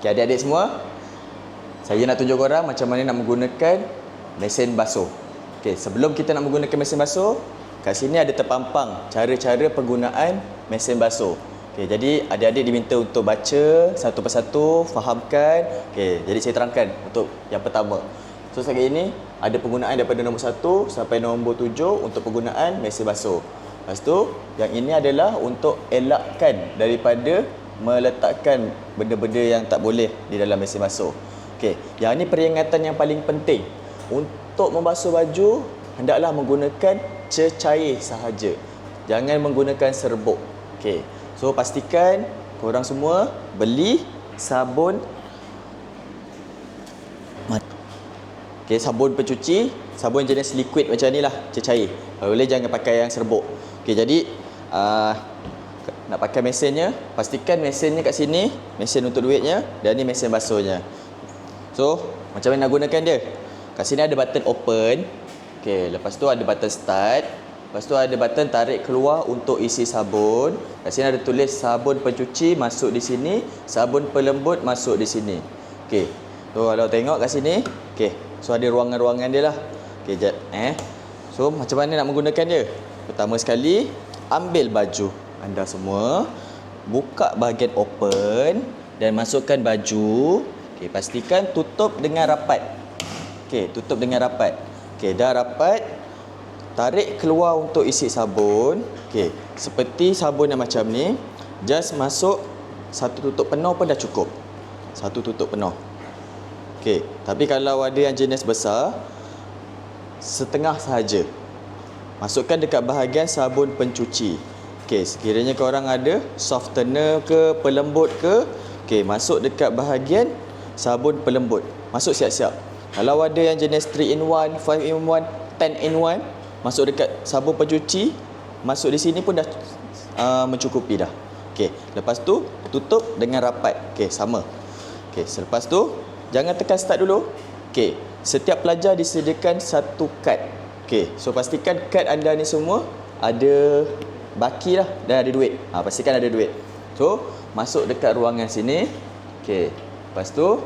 Okay, adik-adik semua, saya nak tunjuk korang macam mana nak menggunakan mesin basuh. Okay, sebelum kita nak menggunakan mesin basuh, kat sini ada terpampang cara-cara penggunaan mesin basuh. Okay, jadi adik-adik diminta untuk baca satu persatu, fahamkan. Okay, jadi saya terangkan untuk yang pertama. So, sekarang ini ada penggunaan daripada nombor 1 sampai nombor 7 untuk penggunaan mesin basuh. Lepas tu, yang ini adalah untuk elakkan daripada meletakkan benda-benda yang tak boleh di dalam mesin basuh. Okey, yang ini peringatan yang paling penting. Untuk membasuh baju, hendaklah menggunakan cecair sahaja. Jangan menggunakan serbuk. Okey. So pastikan korang semua beli sabun sabun pencuci, sabun jenis liquid macam ni lah, cecair. Kalau boleh jangan pakai yang serbuk. Okey, jadi nak pakai mesinnya, pastikan mesinnya kat sini, mesin untuk duitnya, dan ni mesin basuhnya. So, macam mana nak gunakan dia? Kat sini ada button open. Okey, lepas tu ada button start. Lepas tu ada button tarik keluar untuk isi sabun. Kat sini ada tulis sabun pencuci masuk di sini, sabun pelembut masuk di sini. Okey. So, kalau tengok kat sini, okey. So, ada ruangan-ruangan dia lah. Okey, So, macam mana nak menggunakan dia? Pertama sekali, ambil baju anda semua, buka bahagian open dan masukkan baju. Okey, pastikan tutup dengan rapat. Okey, tutup dengan rapat. Okey, dah rapat, tarik keluar untuk isi sabun. Okey, seperti sabun yang macam ni, just masuk satu tutup penuh pun dah cukup. Satu tutup penuh. Okey, tapi kalau ada yang jenis besar, setengah sahaja. Masukkan dekat bahagian sabun pencuci. Okey, sekiranya korang ada softener ke, pelembut ke, okey, masuk dekat bahagian sabun pelembut. Masuk siap-siap. Kalau ada yang jenis 3 in 1, 5 in 1, 10 in 1, masuk dekat sabun pencuci, masuk di sini pun dah mencukupi dah. Okey, lepas tu tutup dengan rapat. Okey, sama. Okey, selepas tu jangan tekan start dulu. Okey, setiap pelajar disediakan satu kad. Okey, so pastikan kad anda ni semua ada baki lah dan ada duit. Pastikan ada duit. So, masuk dekat ruangan sini. Okey, lepas tu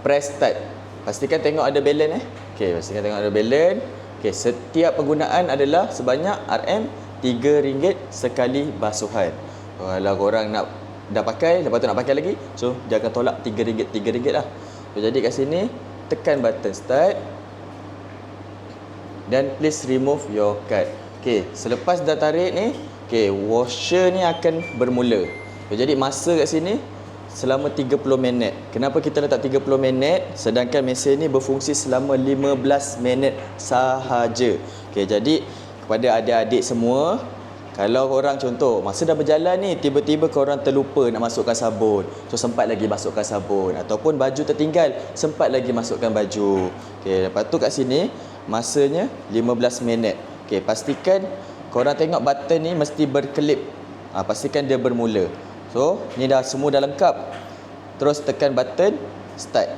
press start. Pastikan tengok ada balance Okey, pastikan tengok ada balance. Okey, setiap penggunaan adalah sebanyak RM3 sekali basuhan. Kalau korang nak dah pakai, lepas tu nak pakai lagi, so jangan tolak RM3 lah. So, jadi kat sini tekan button start dan please remove your card. Okey, selepas dah tarik ni, okey, washer ni akan bermula. So, jadi masa kat sini selama 30 minit. Kenapa kita letak 30 minit sedangkan mesin ni berfungsi selama 15 minit sahaja. Okey, jadi kepada adik-adik semua, kalau korang contoh masa dah berjalan ni tiba-tiba korang terlupa nak masukkan sabun, so sempat lagi masukkan sabun, ataupun baju tertinggal, sempat lagi masukkan baju. Okey, lepas tu kat sini masanya 15 minit. Okey, pastikan korang tengok button ni mesti berkelip. Pastikan dia bermula. So, ni dah semua dah lengkap. Terus tekan button start.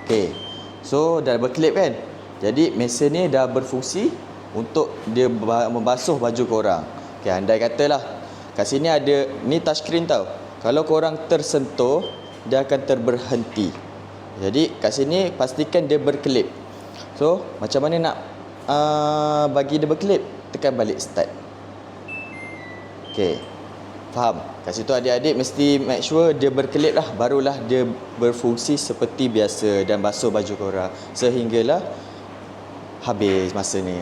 Okey. So, dah berkelip kan? Jadi, mesin ni dah berfungsi untuk dia membasuh baju korang. Okey, andai katalah kat sini ada ni touchscreen tau. Kalau korang tersentuh, dia akan terberhenti. Jadi, kat sini pastikan dia berkelip. So, macam mana nak bagi dia berkelip? Tekan balik start. Okey. Faham? Kat situ adik-adik mesti make sure dia berkelip lah, barulah dia berfungsi seperti biasa dan basuh baju korang sehinggalah habis masa ni.